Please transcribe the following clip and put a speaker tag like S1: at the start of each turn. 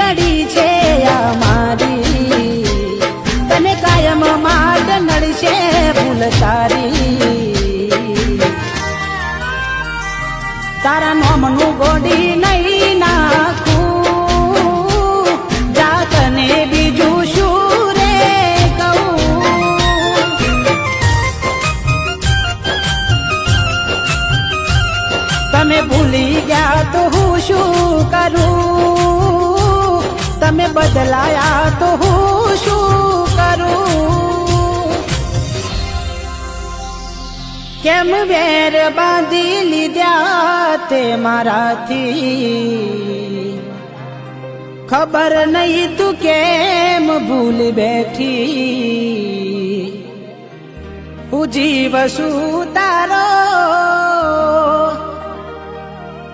S1: ઘડી છે આ મારી, તને કાયમ માટે નડશે ભૂલ તારી. તારા નોમનું ગોડી નહીં નાખું, જાતને બીજું શું રે કહું. તમે ભૂલી ગયા તો હું શું કરું, તમે બદલાયા તો હું શું કરું. કેમ વેર બાંધી લીધા તે મારાથી, ખબર નહીં તું કેમ ભૂલ બેઠી. હું જીવ શું તારો